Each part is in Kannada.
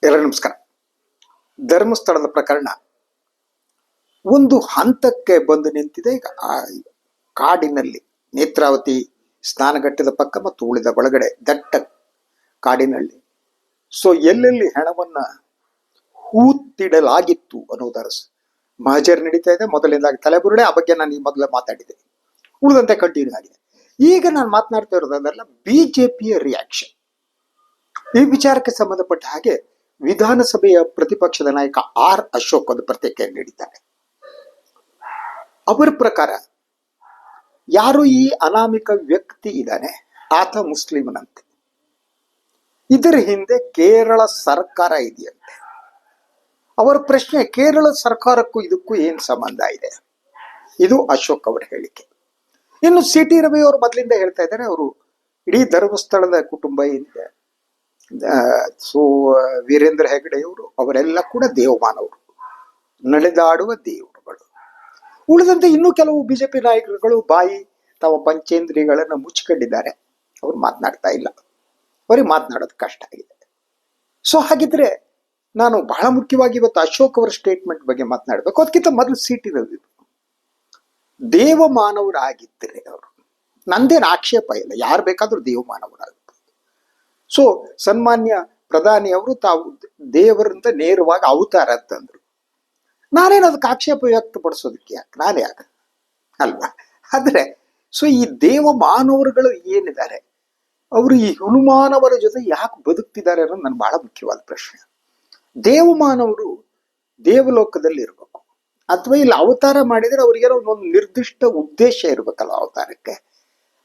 ಎಲ್ಲರಿಗೂ ನಮಸ್ಕಾರ. ಧರ್ಮಸ್ಥಳದ ಪ್ರಕರಣ ಒಂದು ಹಂತಕ್ಕೆ ಬಂದು ನಿಂತಿದೆ. ಈಗ ಆ ಕಾಡಿನಲ್ಲಿ ನೇತ್ರಾವತಿ ಸ್ನಾನಘಟ್ಟದ ಪಕ್ಕ ಮತ್ತು ಉಳಿದ ಒಳಗಡೆ ದಟ್ಟ ಕಾಡಿನಲ್ಲಿ ಎಲ್ಲೆಲ್ಲಿ ಹೆಣವನ್ನ ಹೂತಿಡಲಾಗಿತ್ತು ಅನ್ನೋದರ ಮಹಜರ್ ನಡೀತಾ ಇದೆ. ಮೊದಲಿಂದಾಗಿ ತಲೆಬುರುಡೆ, ಆ ಬಗ್ಗೆ ನಾನು ಈ ಮೊದಲೇ ಮಾತಾಡಿದೆ. ಉಳಿದಂತೆ ಕಂಟಿನ್ಯೂ ಆಗಿದೆ. ಈಗ ನಾನು ಮಾತನಾಡ್ತಾ ಇರೋದಲ್ಲ ಬಿಜೆಪಿಯ ರಿಯಾಕ್ಷನ್. ಈ ವಿಚಾರಕ್ಕೆ ಸಂಬಂಧಪಟ್ಟ ಹಾಗೆ ವಿಧಾನಸಭೆಯ ಪ್ರತಿಪಕ್ಷದ ನಾಯಕ ಆರ್ ಅಶೋಕ್ ಒಂದು ಪ್ರತಿಕ್ರಿಯೆ ನೀಡಿದ್ದಾರೆ. ಅವರ ಪ್ರಕಾರ ಯಾರು ಈ ಅನಾಮಿಕ ವ್ಯಕ್ತಿ ಇದ್ದಾನೆ ಆತ ಮುಸ್ಲಿಮನಂತೆ. ಇದರ ಹಿಂದೆ ಕೇರಳ ಸರ್ಕಾರ ಇದೆಯಂತೆ. ಅವರ ಪ್ರಶ್ನೆ, ಕೇರಳ ಸರ್ಕಾರಕ್ಕೂ ಇದಕ್ಕೂ ಏನ್ ಸಂಬಂಧ ಇದೆ? ಇದು ಅಶೋಕ್ ಅವರ ಹೇಳಿಕೆ. ಇನ್ನು ಸಿ ಟಿ ರವಿ ಅವರು ಮೊದಲಿಂದ ಹೇಳ್ತಾ ಇದ್ದಾರೆ, ಅವರು ಇಡೀ ಧರ್ಮಸ್ಥಳದ ಕುಟುಂಬ ಏನಿದೆ, ವೀರೇಂದ್ರ ಹೆಗಡೆಯವರು ಅವರೆಲ್ಲ ಕೂಡ ದೇವಮಾನವರು, ನಡೆದಾಡುವ ದೇವರುಗಳು. ಉಳಿದಂತೆ ಇನ್ನೂ ಕೆಲವು ಬಿಜೆಪಿ ನಾಯಕರುಗಳು ಬಾಯಿ ತಮ್ಮ ಪಂಚೇಂದ್ರಿಯಗಳನ್ನು ಮುಚ್ಚಿಕೊಂಡಿದ್ದಾರೆ. ಅವ್ರು ಮಾತನಾಡ್ತಾ ಇಲ್ಲ, ಅವ್ರಿಗೆ ಮಾತನಾಡೋದು ಕಷ್ಟ ಆಗಿದೆ. ಹಾಗಿದ್ರೆ ನಾನು ಬಹಳ ಮುಖ್ಯವಾಗಿ ಇವತ್ತು ಅಶೋಕ್ ಅವರ ಸ್ಟೇಟ್ಮೆಂಟ್ ಬಗ್ಗೆ ಮಾತನಾಡಬೇಕು. ಅದಕ್ಕಿಂತ ಮೊದಲು ಸಿ ಟಿ ರವಿ ದೇವಮಾನವರಾಗಿದ್ದರೆ ಅವರು, ನಂದೇನು ಆಕ್ಷೇಪ ಇಲ್ಲ, ಯಾರು ಬೇಕಾದ್ರೂ ದೇವಮಾನವರಾಗ್ಬೋದು. ಸನ್ಮಾನ್ಯ ಪ್ರಧಾನಿ ಅವರು ತಾವು ದೇವರಿಂದ ನೇರವಾಗಿ ಅವತಾರ ಅಂತಂದ್ರು. ನಾನೇನು ಅದಕ್ಕೆ ಆಕ್ಷೇಪ ವ್ಯಕ್ತಪಡಿಸೋದಕ್ಕೆ ನಾನೇ ಅಲ್ವಾ? ಆದ್ರೆ ಈ ದೇವ ಮಾನವರುಗಳು ಏನಿದ್ದಾರೆ, ಅವರು ಈ ಹುನುಮಾನವರ ಜೊತೆ ಯಾಕೆ ಬದುಕ್ತಿದ್ದಾರೆ ಅನ್ನೋದು ನನ್ನ ಬಹಳ ಮುಖ್ಯವಾದ ಪ್ರಶ್ನೆ. ದೇವಮಾನವರು ದೇವಲೋಕದಲ್ಲಿ ಇರ್ಬೇಕು, ಅಥವಾ ಇಲ್ಲಿ ಅವತಾರ ಮಾಡಿದ್ರೆ ಅವ್ರಿಗೇನೋ ಒಂದು ನಿರ್ದಿಷ್ಟ ಉದ್ದೇಶ ಇರ್ಬೇಕಲ್ಲ ಅವತಾರಕ್ಕೆ.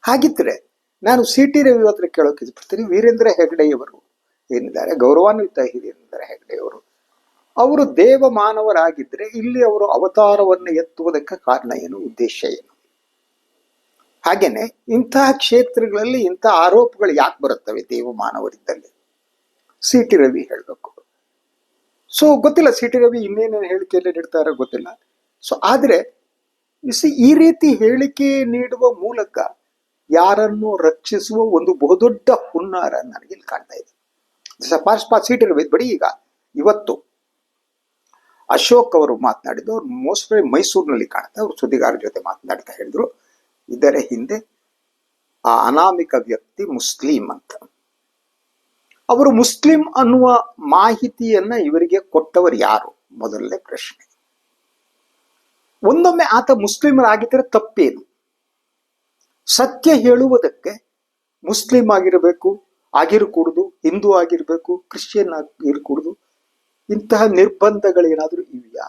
ಹಾಗಿದ್ರೆ ನಾನು ಸಿ ಟಿ ರವಿ ಹತ್ರ ಕೇಳೋಕೆ ಇಷ್ಟಪಡ್ತೀನಿ, ವೀರೇಂದ್ರ ಹೆಗಡೆಯವರು ಏನಿದ್ದಾರೆ, ಗೌರವಾನ್ವಿತ ವೀರೇಂದ್ರ ಹೆಗಡೆಯವರು, ಅವರು ದೇವ ಮಾನವರಾಗಿದ್ರೆ ಇಲ್ಲಿ ಅವರು ಅವತಾರವನ್ನು ಎತ್ತುವುದಕ್ಕೆ ಕಾರಣ ಏನು, ಉದ್ದೇಶ ಏನು? ಹಾಗೇನೆ ಇಂತಹ ಕ್ಷೇತ್ರಗಳಲ್ಲಿ ಇಂತಹ ಆರೋಪಗಳು ಯಾಕೆ ಬರುತ್ತವೆ ದೇವ ಮಾನವರಿದ್ದಲ್ಲಿ? ಸಿ ಟಿ ರವಿ ಹೇಳಬೇಕು. ಗೊತ್ತಿಲ್ಲ ಸಿ ಟಿ ರವಿ ಇನ್ನೇನೇನು ಹೇಳಿಕೆಯಲ್ಲಿ ನೀಡ್ತಾರೋ ಗೊತ್ತಿಲ್ಲ. ಆದ್ರೆ ಈ ರೀತಿ ಹೇಳಿಕೆ ನೀಡುವ ಮೂಲಕ ಯಾರನ್ನು ರಕ್ಷಿಸುವ ಒಂದು ಬಹುದೊಡ್ಡ ಹುನ್ನಾರ ನನಗೆ ಇಲ್ಲಿ ಕಾಣ್ತಾ ಇದೆ. ಸಿ ಟಿ ರವಿ ಬಡಿ. ಈಗ ಇವತ್ತು ಅಶೋಕ್ ಅವರು ಮಾತನಾಡಿದ್ದು, ಅವ್ರು ಮೋಸ್ಟ್ಲಿ ಮೈಸೂರಿನಲ್ಲಿ ಕಾಣುತ್ತೆ, ಅವರು ಸುದ್ದಿಗಾರರ ಜೊತೆ ಮಾತನಾಡ್ತಾ ಹೇಳಿದ್ರು, ಇದರ ಹಿಂದೆ ಆ ಅನಾಮಿಕ ವ್ಯಕ್ತಿ ಮುಸ್ಲಿಂ ಅಂತ. ಅವರು ಮುಸ್ಲಿಂ ಅನ್ನುವ ಮಾಹಿತಿಯನ್ನ ಇವರಿಗೆ ಕೊಟ್ಟವರು ಯಾರು? ಮೊದಲನೇ ಪ್ರಶ್ನೆ. ಒಂದೊಮ್ಮೆ ಆತ ಮುಸ್ಲಿಮರಾಗಿದ್ದರೆ ತಪ್ಪೇನು? ಸತ್ಯ ಹೇಳುವುದಕ್ಕೆ ಮುಸ್ಲಿಂ ಆಗಿರಕೂಡುದು, ಹಿಂದೂ ಆಗಿರ್ಬೇಕು, ಕ್ರಿಶ್ಚಿಯನ್ ಆಗಿರಕೂಡುದು, ಇಂತಹ ನಿರ್ಬಂಧಗಳೇನಾದ್ರೂ ಇವೆಯಾ?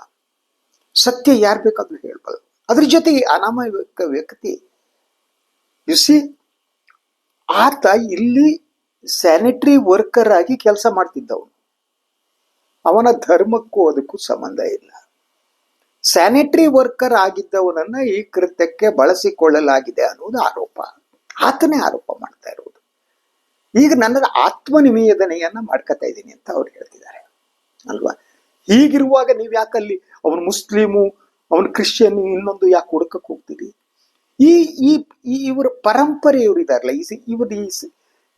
ಸತ್ಯ ಯಾರು ಬೇಕಾದ್ರೂ ಹೇಳ್ಬೋದು. ಅದ್ರ ಜೊತೆಗೆ ಅನಾಮಿಕ ವ್ಯಕ್ತಿ ಆತ ಇಲ್ಲಿ ಸ್ಯಾನಿಟರಿ ವರ್ಕರ್ ಆಗಿ ಕೆಲಸ ಮಾಡ್ತಿದ್ದವನು. ಅವನ ಧರ್ಮಕ್ಕೂ ಅದಕ್ಕೂ ಸಂಬಂಧ ಇಲ್ಲ. ಸ್ಯಾನಿಟರಿ ವರ್ಕರ್ ಆಗಿದ್ದವನನ್ನ ಈ ಕೃತ್ಯಕ್ಕೆ ಬಳಸಿಕೊಳ್ಳಲಾಗಿದೆ ಅನ್ನೋದು ಆರೋಪ. ಆತನೇ ಆರೋಪ ಮಾಡ್ತಾ ಇರುವುದು. ಈಗ ನನ್ನ ಆತ್ಮನಿವೇದನೆಯನ್ನ ಮಾಡ್ಕೊತಾ ಇದ್ದೀನಿ ಅಂತ ಅವ್ರು ಹೇಳ್ತಿದ್ದಾರೆ ಅಲ್ವಾ? ಹೀಗಿರುವಾಗ ನೀವ್ ಯಾಕಲ್ಲಿ ಅವನು ಮುಸ್ಲಿಮು, ಅವನು ಕ್ರಿಶ್ಚಿಯನ್, ಇನ್ನೊಂದು ಯಾಕೆ ಹುಡುಕಕ್ಕೆ ಹೋಗ್ತೀರಿ? ಇವರ ಪರಂಪರೆ ಇವರಿದಾರಲ್ಲ,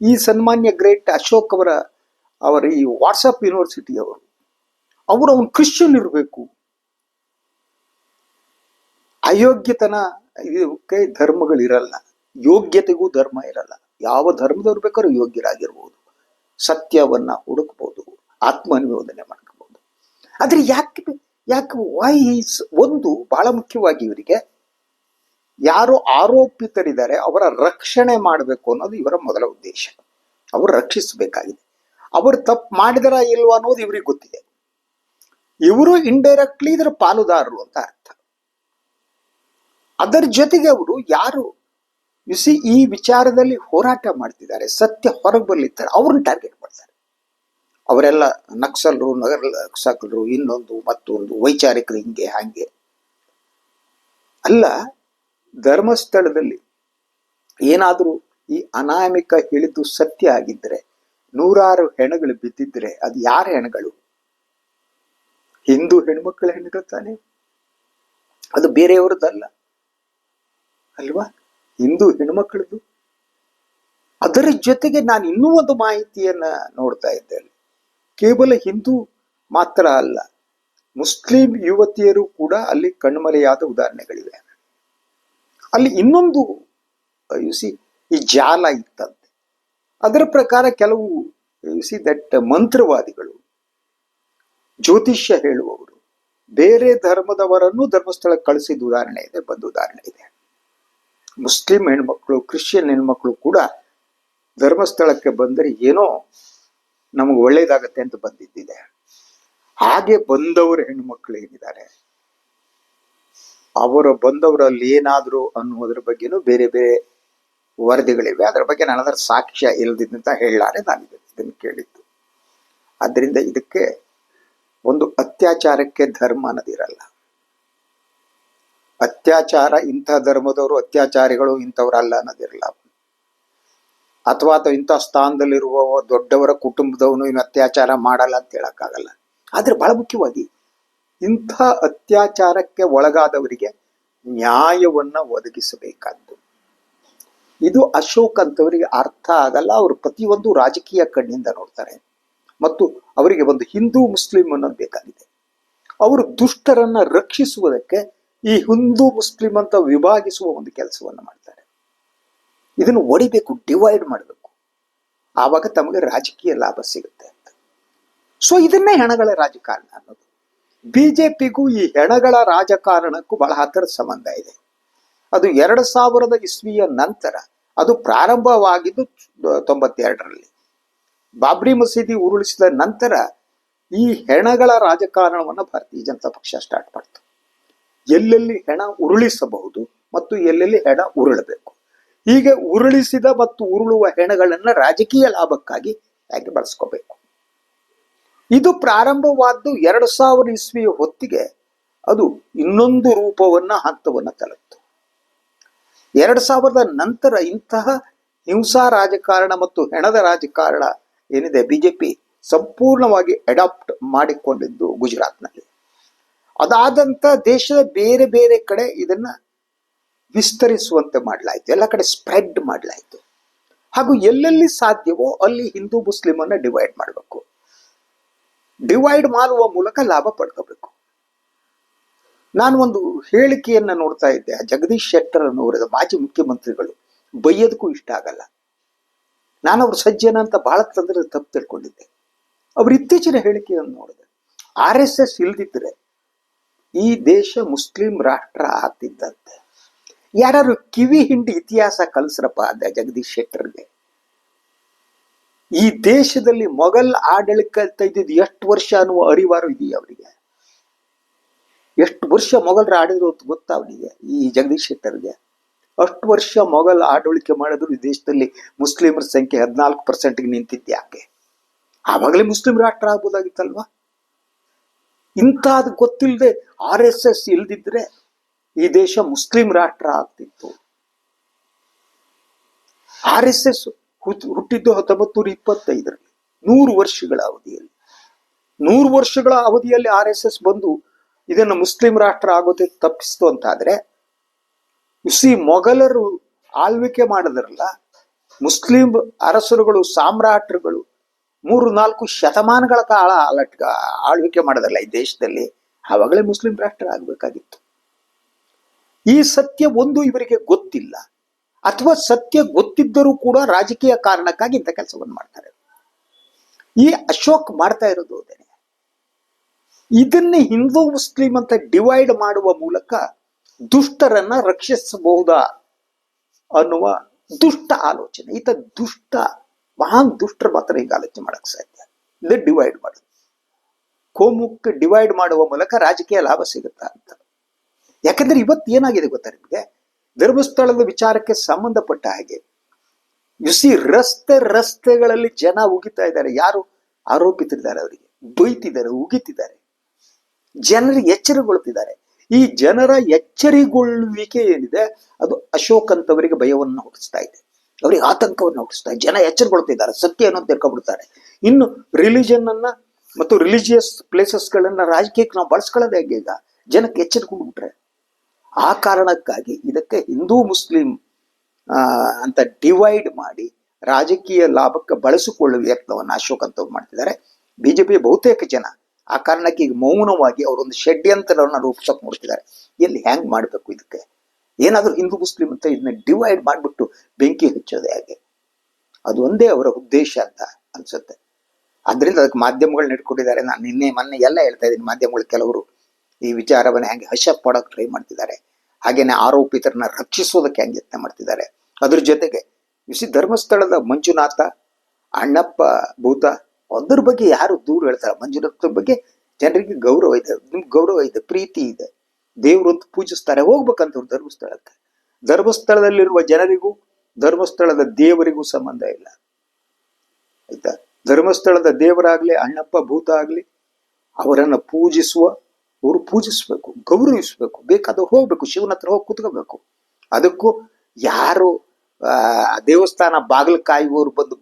ಈ ಸನ್ಮಾನ್ಯ ಗ್ರೇಟ್ ಅಶೋಕ್ ಅವರ ಈ ವಾಟ್ಸಪ್ ಯೂನಿವರ್ಸಿಟಿ ಅವನು ಕ್ರಿಶ್ಚಿಯನ್ ಇರಬೇಕು, ಅಯೋಗ್ಯತನ ಇದಕ್ಕೆ ಧರ್ಮಗಳಿರಲ್ಲ, ಯೋಗ್ಯತೆಗೂ ಧರ್ಮ ಇರಲ್ಲ. ಯಾವ ಧರ್ಮದವ್ರು ಬೇಕಾದ್ರೂ ಯೋಗ್ಯರಾಗಿರ್ಬೋದು, ಸತ್ಯವನ್ನ ಹುಡುಕ್ಬೋದು, ಆತ್ಮನಿವೇದನೆ ಮಾಡ್ಕೋಬಹುದು. ಆದ್ರೆ ಯಾಕೆ ಒಂದು ಬಹಳ ಮುಖ್ಯವಾಗಿ ಇವರಿಗೆ ಯಾರು ಆರೋಪಿತರಿದ್ದಾರೆ ಅವರ ರಕ್ಷಣೆ ಮಾಡಬೇಕು ಅನ್ನೋದು ಇವರ ಮೊದಲ ಉದ್ದೇಶ. ಅವರು ರಕ್ಷಿಸಬೇಕಾಗಿದೆ. ಅವರು ತಪ್ಪು ಮಾಡಿದರ ಇಲ್ವಾ ಅನ್ನೋದು ಇವ್ರಿಗೆ ಗೊತ್ತಿದೆ. ಇವರು ಇಂಡೈರೆಕ್ಟ್ಲಿ ಇದರ ಪಾಲುದಾರರು ಅಂತ ಅರ್ಥ. ಅದರ ಜೊತೆಗೆ ಅವರು ಯಾರು ಈ ವಿಚಾರದಲ್ಲಿ ಹೋರಾಟ ಮಾಡ್ತಿದ್ದಾರೆ, ಸತ್ಯ ಹೊರಗೆ ಬರ್ಲಿದ್ದಾರೆ, ಅವ್ರನ್ನ ಟಾರ್ಗೆಟ್ ಮಾಡ್ತಾರೆ. ಅವರೆಲ್ಲ ನಕ್ಸಲರು, ನಕ್ಸಲರು, ಇನ್ನೊಂದು ಮತ್ತೊಂದು, ವೈಚಾರಿಕರು, ಹಿಂಗೆ ಹಾಗೆ ಅಲ್ಲ. ಧರ್ಮಸ್ಥಳದಲ್ಲಿ ಏನಾದರೂ ಈ ಅನಾಮಿಕ ಹೇಳಿದ್ದು ಸತ್ಯ ಆಗಿದ್ರೆ, 100 ಹೆಣಗಳು ಬಿದ್ದಿದ್ರೆ ಅದು ಯಾರ ಹೆಣಗಳು? ಹಿಂದೂ ಹೆಣ್ಮಕ್ಳ ಹೆಣಗಳು ತಾನೆ, ಅದು ಬೇರೆಯವರದ್ದಲ್ಲ ಅಲ್ವಾ? ಹಿಂದೂ ಹೆಣ್ಮಕ್ಳದ್ದು. ಅದರ ಜೊತೆಗೆ ನಾನು ಇನ್ನೂ ಒಂದು ಮಾಹಿತಿಯನ್ನ ನೋಡ್ತಾ ಇದ್ದೇನೆ. ಕೇವಲ ಹಿಂದೂ ಮಾತ್ರ ಅಲ್ಲ, ಮುಸ್ಲಿಂ ಯುವತಿಯರು ಕೂಡ ಅಲ್ಲಿ ಕಣ್ಮರೆಯಾದ ಉದಾಹರಣೆಗಳಿವೆ. ಅಲ್ಲಿ ಇನ್ನೊಂದು ಈ ಜಾಲ ಇತ್ತಂತೆ. ಅದರ ಪ್ರಕಾರ ಕೆಲವು ದಟ್ ಮಂತ್ರವಾದಿಗಳು, ಜ್ಯೋತಿಷ್ಯ ಹೇಳುವವರು ಬೇರೆ ಧರ್ಮದವರನ್ನು ಧರ್ಮಸ್ಥಳಕ್ಕೆ ಕಳಿಸಿದ ಉದಾಹರಣೆ ಇದೆ, ಬಂದ ಉದಾಹರಣೆ ಇದೆ. ಮುಸ್ಲಿಂ ಹೆಣ್ಮಕ್ಳು, ಕ್ರಿಶ್ಚಿಯನ್ ಹೆಣ್ಮಕ್ಳು ಕೂಡ ಧರ್ಮಸ್ಥಳಕ್ಕೆ ಬಂದರೆ ಏನೋ ನಮಗೆ ಒಳ್ಳೇದಾಗತ್ತೆ ಅಂತ ಬಂದಿದ್ದಿದೆ. ಹಾಗೆ ಬಂದವರ ಹೆಣ್ಮಕ್ಳು ಏನಿದ್ದಾರೆ, ಬಂದವರಲ್ಲಿ ಏನಾದ್ರು ಅನ್ನುವುದ್ರ ಬಗ್ಗೆನೂ ಬೇರೆ ಬೇರೆ ವರದಿಗಳಿವೆ. ಅದರ ಬಗ್ಗೆ ನಾನು ಅದರ ಸಾಕ್ಷ್ಯ ಇಲ್ಲದಿದ್ದಂತ ಹೇಳಲಾರೆ, ನಾನು ಇದನ್ನು ಕೇಳಿದ್ದು. ಆದ್ದರಿಂದ ಇದಕ್ಕೆ ಒಂದು ಅತ್ಯಾಚಾರಕ್ಕೆ ಧರ್ಮ ಅನ್ನೋದಿರಲ್ಲ. ಅತ್ಯಾಚಾರ ಇಂಥ ಧರ್ಮದವರು ಅತ್ಯಾಚಾರಿಗಳು ಇಂಥವ್ರಲ್ಲ ಅನ್ನೋದಿರಲ್ಲ. ಅಥವಾ ಇಂಥ ಸ್ಥಾನದಲ್ಲಿರುವ ದೊಡ್ಡವರ ಕುಟುಂಬದವನು ಇನ್ನು ಅತ್ಯಾಚಾರ ಮಾಡಲ್ಲ ಅಂತ ಹೇಳಕ್ಕಾಗಲ್ಲ. ಆದ್ರೆ ಬಹಳ ಮುಖ್ಯವಾಗಿ ಇಂಥ ಅತ್ಯಾಚಾರಕ್ಕೆ ಒಳಗಾದವರಿಗೆ ನ್ಯಾಯವನ್ನ ಒದಗಿಸಬೇಕಾದ್ದು. ಇದು ಅಶೋಕ್ ಅಂತವರಿಗೆ ಅರ್ಥ ಆಗಲ್ಲ. ಅವರು ಪ್ರತಿಯೊಂದು ರಾಜಕೀಯ ಕಣ್ಣಿಂದ ನೋಡ್ತಾರೆ ಮತ್ತು ಅವರಿಗೆ ಒಂದು ಹಿಂದೂ ಮುಸ್ಲಿಂ ಅನ್ನೋದು ಬೇಕಾಗಿದೆ. ಅವರು ದುಷ್ಟರನ್ನ ರಕ್ಷಿಸುವುದಕ್ಕೆ ಈ ಹಿಂದೂ ಮುಸ್ಲಿಂ ಅಂತ ವಿಭಾಗಿಸುವ ಒಂದು ಕೆಲಸವನ್ನು ಮಾಡ್ತಾರೆ. ಇದನ್ನು ಒಡಿಬೇಕು, ಡಿವೈಡ್ ಮಾಡಬೇಕು, ಆವಾಗ ತಮಗೆ ರಾಜಕೀಯ ಲಾಭ ಸಿಗುತ್ತೆ ಅಂತ. ಸೊ ಇದನ್ನೇ ಹೆಣಗಳ ರಾಜಕಾರಣ ಅನ್ನೋದು. ಬಿಜೆಪಿಗೂ ಈ ಹೆಣಗಳ ರಾಜಕಾರಣಕ್ಕೂ ಬಹಳ ಹತ್ತಿರದ ಸಂಬಂಧ ಇದೆ. ಅದು 2000 ಇಸ್ವಿಯ ನಂತರ, ಅದು ಪ್ರಾರಂಭವಾಗಿದ್ದು 92ರಲ್ಲಿ ಬಾಬ್ರಿ ಮಸೀದಿ ಉರುಳಿಸಿದ ನಂತರ ಈ ಹೆಣಗಳ ರಾಜಕಾರಣವನ್ನು ಭಾರತೀಯ ಜನತಾ ಪಕ್ಷ ಸ್ಟಾರ್ಟ್ ಮಾಡ್ತು. ಎಲ್ಲೆಲ್ಲಿ ಹೆಣ ಉರುಳಿಸಬಹುದು ಮತ್ತು ಎಲ್ಲೆಲ್ಲಿ ಹೆಣ ಉರುಳಬೇಕು, ಹೀಗೆ ಉರುಳಿಸಿದ ಮತ್ತು ಉರುಳುವ ಹೆಣಗಳನ್ನ ರಾಜಕೀಯ ಲಾಭಕ್ಕಾಗಿ ಹೇಗೆ ಬಳಸ್ಕೋಬೇಕು. ಇದು ಪ್ರಾರಂಭವಾದ್ದು 2000 ಇಸ್ವಿಯ ಹೊತ್ತಿಗೆ ಅದು ಇನ್ನೊಂದು ರೂಪವನ್ನ, ಹಂತವನ್ನ ತಲುಪಿತು. 2000 ನಂತರ ಇಂತಹ ಹಿಂಸಾ ರಾಜಕಾರಣ ಮತ್ತು ಹೆಣದ ರಾಜಕಾರಣ ಏನಿದೆ ಬಿಜೆಪಿ ಸಂಪೂರ್ಣವಾಗಿ ಅಡಾಪ್ಟ್ ಮಾಡಿಕೊಂಡಿದ್ದು ಗುಜರಾತ್ನಲ್ಲಿ. ಅದಾದಂತ ದೇಶದ ಬೇರೆ ಬೇರೆ ಕಡೆ ಇದನ್ನ ವಿಸ್ತರಿಸುವಂತೆ ಮಾಡಲಾಯಿತು, ಎಲ್ಲ ಕಡೆ ಸ್ಪ್ರೆಡ್ ಮಾಡಲಾಯಿತು. ಹಾಗೂ ಎಲ್ಲೆಲ್ಲಿ ಸಾಧ್ಯವೋ ಅಲ್ಲಿ ಹಿಂದೂ ಮುಸ್ಲಿಮನ್ನ ಡಿವೈಡ್ ಮಾಡಬೇಕು. ಡಿವೈಡ್ ಮಾಡುವ ಮೂಲಕ ಲಾಭ ಪಡ್ಕೋಬೇಕು. ನಾನು ಒಂದು ಹೇಳಿಕೆಯನ್ನ ನೋಡ್ತಾ ಇದ್ದೆ, ಜಗದೀಶ್ ಶೆಟ್ಟರ್ ಅನ್ನೋರದ ಮಾಜಿ ಮುಖ್ಯಮಂತ್ರಿಗಳು. ಬೈಯೋದಕ್ಕೂ ಇಷ್ಟ ಆಗಲ್ಲ. ನಾನು ಅವ್ರ ಸಜ್ಜನ ಅಂತ ಬಹಳ ತಪ್ಪು ತಿಳ್ಕೊಂಡಿದ್ದೆ. ಅವ್ರ ಇತ್ತೀಚಿನ ಹೇಳಿಕೆಯನ್ನು ನೋಡಿದೆ. RSS ಇಲ್ದಿದ್ರೆ ಈ ದೇಶ ಮುಸ್ಲಿಂ ರಾಷ್ಟ್ರ ಆಗ್ತಿದ್ದಂತೆ. ಯಾರು ಕಿವಿ ಹಿಂಡಿ ಇತಿಹಾಸ ಕಲಿಸ್ರಪ್ಪ ಅಂದೆ ಜಗದೀಶ್ ಶೆಟ್ಟರ್ಗೆ. ಈ ದೇಶದಲ್ಲಿ ಮೊಘಲ್ ಆಡಳಿತ ಇದ್ದಿದ್ದು ಎಷ್ಟು ವರ್ಷ ಅನ್ನುವ ಅರಿವಾರು ಇದೆಯಾ ಅವರಿಗೆ? ಎಷ್ಟು ವರ್ಷ ಮೊಘಲರು ಆಡಿದ್ರು ಅಂತ ಗೊತ್ತಾ ಅವನಿಗೆ, ಈ ಜಗದೀಶ್ ಶೆಟ್ಟರ್ಗೆ? ಅಷ್ಟು ವರ್ಷ ಮೊಘಲ್ ಆಡಳಿಕೆ ಮಾಡಿದ್ರು ಈ ದೇಶದಲ್ಲಿ ಮುಸ್ಲಿಮರ ಸಂಖ್ಯೆ 14%ಗೆ ನಿಂತಿದ್ದೆ. ಯಾಕೆ? ಆವಾಗಲೇ ಮುಸ್ಲಿಂ ರಾಷ್ಟ್ರ ಆಗ್ಬೋದಾಗಿತ್ತಲ್ವಾ? ಇಂಥದ್ದು ಗೊತ್ತಿಲ್ಲದೆ RSS ಇಲ್ದಿದ್ರೆ ಈ ದೇಶ ಮುಸ್ಲಿಂ ರಾಷ್ಟ್ರ ಆಗ್ತಿತ್ತು. RSS ಹುಟ್ಟಿದ್ದು 1925ರಲ್ಲಿ, 100 ವರ್ಷಗಳ ಅವಧಿಯಲ್ಲಿ. 100 ವರ್ಷಗಳ ಅವಧಿಯಲ್ಲಿ RSS ಬಂದು ಇದನ್ನು ಮುಸ್ಲಿಂ ರಾಷ್ಟ್ರ ಆಗೋದೇ ತಪ್ಪಿಸ್ತು ಅಂತಾದ್ರೆ, ಮೊಘಲರು ಆಳ್ವಿಕೆ ಮಾಡಿದ್ರಲ್ಲ, ಮುಸ್ಲಿಂ ಅರಸರುಗಳು, ಸಾಮ್ರಾಟರುಗಳು 3-4 ಶತಮಾನಗಳ ಕಾಲ ಆಳ್ವಿಕೆ ಮಾಡೋದಲ್ಲ ಈ ದೇಶದಲ್ಲಿ, ಆವಾಗಲೇ ಮುಸ್ಲಿಂ ರಾಷ್ಟ್ರ ಆಗ್ಬೇಕಾಗಿತ್ತು. ಈ ಸತ್ಯ ಒಂದು ಇವರಿಗೆ ಗೊತ್ತಿಲ್ಲ, ಅಥವಾ ಸತ್ಯ ಗೊತ್ತಿದ್ದರೂ ಕೂಡ ರಾಜಕೀಯ ಕಾರಣಕ್ಕಾಗಿ ಇಂಥ ಕೆಲಸವನ್ನು ಮಾಡ್ತಾರೆ. ಈ ಅಶೋಕ್ ಮಾಡ್ತಾ ಇರೋದು ಅದೇನೆ. ಇದನ್ನೇ ಹಿಂದೂ ಮುಸ್ಲಿಂ ಅಂತ ಡಿವೈಡ್ ಮಾಡುವ ಮೂಲಕ ದುಷ್ಟರನ್ನ ರಕ್ಷಿಸಬಹುದಾ ಅನ್ನುವ ದುಷ್ಟ ಆಲೋಚನೆ. ಈತ ದುಷ್ಟ, ಮಹಾನ್ ದುಷ್ಟರ ಮಾತ್ರ ಈಗ ಆಲೋಚನೆ ಮಾಡಕ್ ಸಾಧ್ಯ. ಇದು ಡಿವೈಡ್ ಮಾಡೋದು, ಕೋಮುಕ್ಕೆ ಡಿವೈಡ್ ಮಾಡುವ ಮೂಲಕ ರಾಜಕೀಯ ಲಾಭ ಸಿಗುತ್ತಾ ಅಂತ. ಯಾಕಂದ್ರೆ ಇವತ್ತು ಏನಾಗಿದೆ ಗೊತ್ತಾ ನಿಮಗೆ? ಧರ್ಮಸ್ಥಳದ ವಿಚಾರಕ್ಕೆ ಸಂಬಂಧಪಟ್ಟ ಹಾಗೆ ರಸ್ತೆಗಳಲ್ಲಿ ಜನ ಉಗಿತಾ ಇದ್ದಾರೆ. ಯಾರು ಆರೋಪಿತಿದ್ದಾರೆ, ಅವರಿಗೆ ಬೈತಿದ್ದಾರೆ, ಉಗಿತಿದ್ದಾರೆ, ಜನರಿಗೆ ಎಚ್ಚರಗೊಳ್ತಿದ್ದಾರೆ. ಈ ಜನರ ಎಚ್ಚರಿಗೊಳ್ಳುವಿಕೆ ಏನಿದೆ ಅದು ಅಶೋಕ್ ಅಂತವರಿಗೆ ಭಯವನ್ನು ಹುಟ್ಟಿಸ್ತಾ ಇದೆ, ಅವರಿಗೆ ಆತಂಕವನ್ನು ಹುಟ್ಟಿಸ್ತಾ ಇದೆ. ಜನ ಎಚ್ಚರಗೊಳ್ತಿದ್ದಾರೆ, ಸತ್ಯ ಅನ್ನೋದು ತಿಳ್ಕೊಬಿಡ್ತಾರೆ. ಇನ್ನು ರಿಲಿಜನ್ ಅನ್ನ ಮತ್ತು ರಿಲಿಜಿಯಸ್ ಪ್ಲೇಸಸ್ಗಳನ್ನ ರಾಜಕೀಯಕ್ಕೆ ನಾವು ಬಳಸ್ಕೊಳ್ಳೋದು ಹೇಗೆ? ಈಗ ಜನಕ್ಕೆ ಎಚ್ಚರಿಕೊಂಡ್ಬಿಟ್ರೆ. ಆ ಕಾರಣಕ್ಕಾಗಿ ಇದಕ್ಕೆ ಹಿಂದೂ ಮುಸ್ಲಿಂ ಅಂತ ಡಿವೈಡ್ ಮಾಡಿ ರಾಜಕೀಯ ಲಾಭಕ್ಕೆ ಬಳಸಿಕೊಳ್ಳುವ ಯತ್ನವನ್ನು ಅಶೋಕ್ ಅಂತವ್ರು ಮಾಡ್ತಿದ್ದಾರೆ. ಬಿಜೆಪಿಯ ಬಹುತೇಕ ಜನ ಆ ಕಾರಣಕ್ಕೆ ಈಗ ಮೌನವಾಗಿ ಅವರೊಂದು ಷಡ್ಯಂತರವನ್ನು ರೂಪಿಸೋಕೆ ನೋಡ್ತಿದ್ದಾರೆ. ಎಲ್ಲಿ ಹ್ಯಾಂಗ್ ಮಾಡಬೇಕು ಇದಕ್ಕೆ? ಏನಾದರೂ ಹಿಂದೂ ಮುಸ್ಲಿಂ ಅಂತ ಇದನ್ನ ಡಿವೈಡ್ ಮಾಡಿಬಿಟ್ಟು ಬೆಂಕಿ ಹಚ್ಚೋದು ಹೇಗೆ? ಅದು ಒಂದೇ ಅವರ ಉದ್ದೇಶ ಅಂತ ಅನ್ಸುತ್ತೆ. ಅದರಿಂದ ಅದಕ್ಕೆ ಮಾಧ್ಯಮಗಳನ್ನ ಇಟ್ಕೊಂಡಿದ್ದಾರೆ. ನಾನು ಮೊನ್ನೆ ಎಲ್ಲ ಹೇಳ್ತಾ ಇದ್ದೀನಿ, ಮಾಧ್ಯಮಗಳು ಕೆಲವರು ಈ ವಿಚಾರವನ್ನು ಹೆಂಗೆ ಹಶ ಪಡೋಕೆ ಟ್ರೈ ಮಾಡ್ತಿದ್ದಾರೆ, ಹಾಗೇನೆ ಆರೋಪಿತರನ್ನ ರಕ್ಷಿಸೋದಕ್ಕೆ ಹೆಂಗೆ ಯತ್ನ ಮಾಡ್ತಿದ್ದಾರೆ. ಅದ್ರ ಜೊತೆಗೆ ಧರ್ಮಸ್ಥಳದ ಮಂಜುನಾಥ, ಅಣ್ಣಪ್ಪ ಭೂತ, ಅದ್ರ ಬಗ್ಗೆ ಯಾರು ದೂರ ಹೇಳ್ತಾರೆ? ಮಂಜುನಾಥ ಬಗ್ಗೆ ಜನರಿಗೆ ಗೌರವ ಇದೆ, ನಿಮ್ಗೆ ಗೌರವ ಇದೆ, ಪ್ರೀತಿ ಇದೆ, ದೇವ್ರು ಅಂತ ಪೂಜಿಸ್ತಾರೆ, ಹೋಗ್ಬೇಕಂತವ್ರು ಧರ್ಮಸ್ಥಳಕ್ಕೆ. ಧರ್ಮಸ್ಥಳದಲ್ಲಿರುವ ಜನರಿಗೂ ಧರ್ಮಸ್ಥಳದ ದೇವರಿಗೂ ಸಂಬಂಧ ಇಲ್ಲ, ಆಯ್ತಾ? ಧರ್ಮಸ್ಥಳದ ದೇವರಾಗ್ಲಿ ಅಣ್ಣಪ್ಪ ಭೂತ ಆಗ್ಲಿ ಅವರನ್ನ ಪೂಜಿಸುವ, ಅವರು ಪೂಜಿಸ್ಬೇಕು, ಗೌರವಿಸ್ಬೇಕು, ಬೇಕಾದವ್ರು ಹೋಗ್ಬೇಕು, ಶಿವನ ಹತ್ರ ಹೋಗಿ ಕೂತ್ಕೋಬೇಕು. ಅದಕ್ಕೂ ಯಾರು ದೇವಸ್ಥಾನ ಬಾಗಿಲು ಕಾಯುವವರು ಬಂದು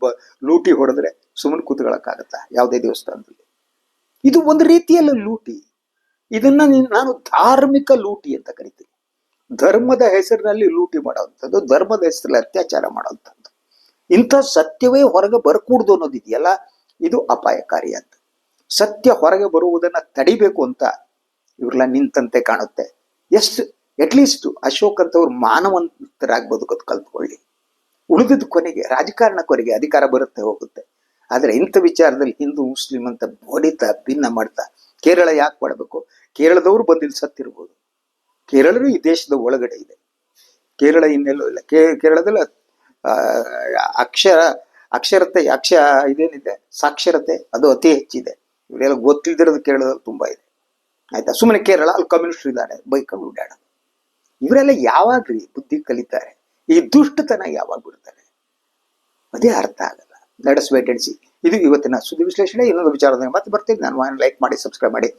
ಲೂಟಿ ಹೊಡೆದ್ರೆ ಸುಮ್ಮನೆ ಕೂತ್ಕೊಳ್ಳೋಕ್ಕಾಗತ್ತ ಯಾವುದೇ ದೇವಸ್ಥಾನದಲ್ಲಿ? ಇದು ಒಂದು ರೀತಿಯಲ್ಲಿ ಲೂಟಿ. ಇದನ್ನ ನಾನು ಧಾರ್ಮಿಕ ಲೂಟಿ ಅಂತ ಕರಿತೀನಿ. ಧರ್ಮದ ಹೆಸರಿನಲ್ಲಿ ಲೂಟಿ ಮಾಡೋವಂಥದ್ದು, ಧರ್ಮದ ಹೆಸರಲ್ಲಿ ಅತ್ಯಾಚಾರ ಮಾಡೋವಂಥದ್ದು. ಇಂಥ ಸತ್ಯವೇ ಹೊರಗೆ ಬರಕೂಡ್ದು ಅನ್ನೋದಿದೆಯಲ್ಲ, ಇದು ಅಪಾಯಕಾರಿ ಅಂತ. ಸತ್ಯ ಹೊರಗೆ ಬರುವುದನ್ನ ತಡಿಬೇಕು ಅಂತ ಇವ್ರೆಲ್ಲ ನಿಂತಂತೆ ಕಾಣುತ್ತೆ. ಎಷ್ಟು ಅಟ್ಲೀಸ್ಟ್ ಅಶೋಕ್ ಅಂತವ್ರು ಮಾನವಂತರಾಗಿ ಬದುಕೋದು ಕಲ್ತ್ಕೊಳ್ಳಿ. ಉಳಿದದ್ದು ಕೊನೆಗೆ ರಾಜಕಾರಣ, ಕೊನೆಗೆ ಅಧಿಕಾರ ಬರುತ್ತೆ ಹೋಗುತ್ತೆ. ಆದ್ರೆ ಇಂಥ ವಿಚಾರದಲ್ಲಿ ಹಿಂದೂ ಮುಸ್ಲಿಂ ಅಂತ ಹೊಡಿತಾ ಭಿನ್ನ ಮಾಡ್ತಾ ಕೇರಳ ಯಾಕೆ ಮಾಡಬೇಕು? ಕೇರಳದವರು ಬಂದಿಲ್ಲಿ ಸತ್ತಿರ್ಬೋದು. ಕೇರಳರು ಈ ದೇಶದ ಒಳಗಡೆ ಇದೆ, ಕೇರಳ ಇನ್ನೆಲ್ಲೂ ಇಲ್ಲ. ಕೇರಳದಲ್ಲಿ ಅಕ್ಷರತೆ ಇದೇನಿದೆ ಸಾಕ್ಷರತೆ ಅದು ಅತಿ ಹೆಚ್ಚಿದೆ. ಇವರೆಲ್ಲ ಗೊತ್ತಿಲ್ದಿರೋದು ಕೇರಳದಲ್ಲಿ ತುಂಬಾ ಇದೆ, ಆಯ್ತಾ? ಸುಮ್ಮನೆ ಕೇರಳ ಅಲ್ಲಿ ಕಮ್ಯುನಿಸ್ಟ್ ಇದ್ದಾರೆ ಬೈಕೊಂಡು ಓಡಾಡ. ಇವರೆಲ್ಲ ಯಾವಾಗ್ರಿ ಬುದ್ಧಿ ಕಲಿತಾರೆ? ಈ ದುಷ್ಟತನ ಯಾವಾಗ ಬಿಡ್ತಾರೆ? ಅದೇ ಅರ್ಥ ಆಗಲ್ಲ. Let's wait and see. ಇದು ಇವತ್ತಿನ ಸುದ್ದಿ ವಿಶ್ಲೇಷಣೆ. ಇನ್ನೊಂದು ವಿಚಾರದಲ್ಲಿ ಮತ್ತೆ ಬರ್ತೀನಿ. ನಾನು ಲೈಕ್ ಮಾಡಿ, ಸಬ್ಸ್ಕ್ರೈಬ್ ಮಾಡಿ,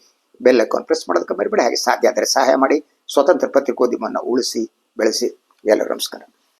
ಬೆಲ್ ಐಕಾನ್ ಪ್ರೆಸ್ ಮಾಡೋದಕ್ಕೆ ಮರಿಬೇಡಿ. ಹಾಗೆ ಸಾಧ್ಯ ಆದರೆ ಸಹಾಯ ಮಾಡಿ. ಸ್ವತಂತ್ರ ಪತ್ರಿಕೋದ್ಯಮವನ್ನು ಉಳಿಸಿ ಬೆಳೆಸಿ. ಎಲ್ಲರೂ ನಮಸ್ಕಾರ.